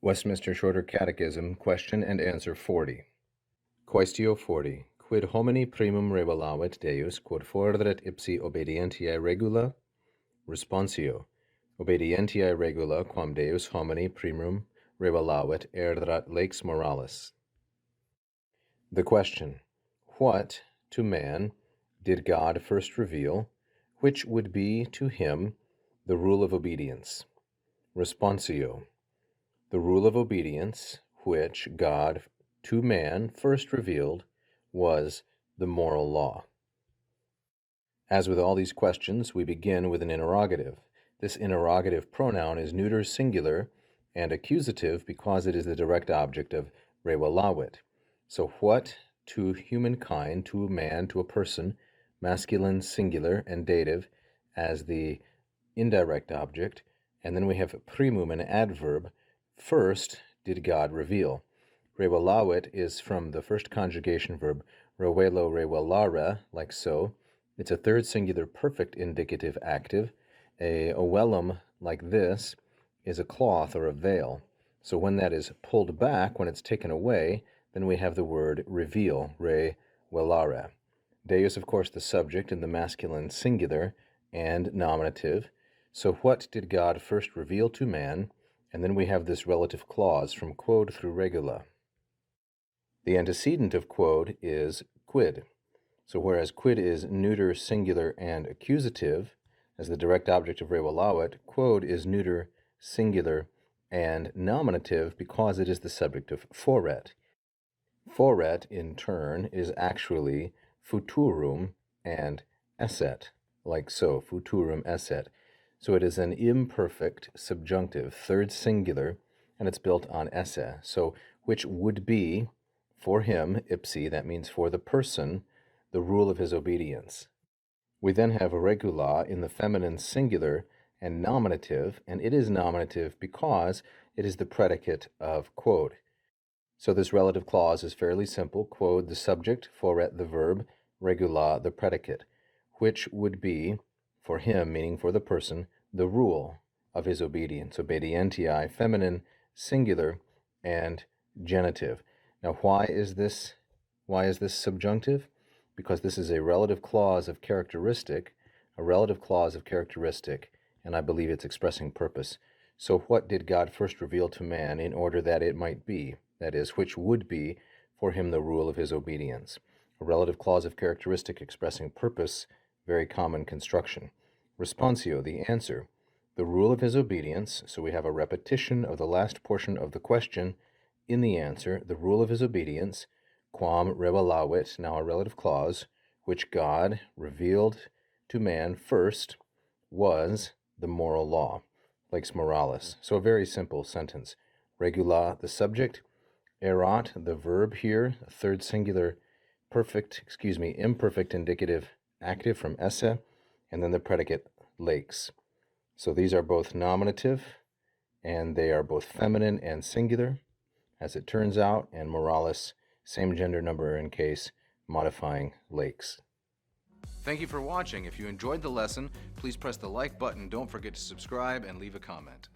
Westminster Shorter Catechism, Question and Answer 40. Quaestio 40. Quid homini primum revelavit Deus, quod forderet ipsi obedientiae regula? Responsio. Obedientiae regula, quam Deus homini primum revelavit, errat lex moralis. The question: what to man did God first reveal, which would be to him the rule of obedience? Responsio. The rule of obedience, which God to man first revealed, was the moral law. As with all these questions, we begin with an interrogative. This interrogative pronoun is neuter singular and accusative because it is the direct object of revelavit. So what to humankind, to a man, to a person, masculine singular and dative as the indirect object, and then we have primum, an adverb. First did God reveal. Revelavit is from the first conjugation verb revelo, revelare, like so. It's a third singular perfect indicative active. A velum, like this, is a cloth or a veil. So when that is pulled back, when it's taken away, then we have the word reveal, revelare. Deus, of course, the subject in the masculine singular and nominative. So what did God first reveal to man? And then we have this relative clause from quod through regula. The antecedent of quod is quid. So whereas quid is neuter, singular, and accusative, as the direct object of revelavit, quod is neuter, singular, and nominative because it is the subject of foret. Foret, in turn, is actually futurum and esset, like so, futurum esset. So it is an imperfect subjunctive, third singular, and it's built on esse. So which would be, for him, ipsi, that means for the person, the rule of his obedience. We then have regula in the feminine singular and nominative, and it is nominative because it is the predicate of quod. So this relative clause is fairly simple. Quod, the subject, foret, the verb, regula, the predicate, which would be, for him, meaning for the person, the rule of his obedience. Obedientiae, feminine, singular, and genitive. Now, why is this subjunctive? Because this is a relative clause of characteristic, and I believe it's expressing purpose. So what did God first reveal to man in order that it might be? That is, which would be for him the rule of his obedience. A relative clause of characteristic expressing purpose, very common construction. Responsio, the answer, the rule of his obedience. So we have a repetition of the last portion of the question in the answer, the rule of his obedience, quam revelavit, now a relative clause, which God revealed to man first, was the moral law, lex moralis. So a very simple sentence. Regula, the subject, erat, the verb here, a third singular imperfect indicative active from esse, and then the predicate lex. So these are both nominative, and they are both feminine and singular, as it turns out, and moralis, same gender number in case, modifying lex. Thank you for watching. If you enjoyed the lesson, please press the like button. Don't forget to subscribe and leave a comment.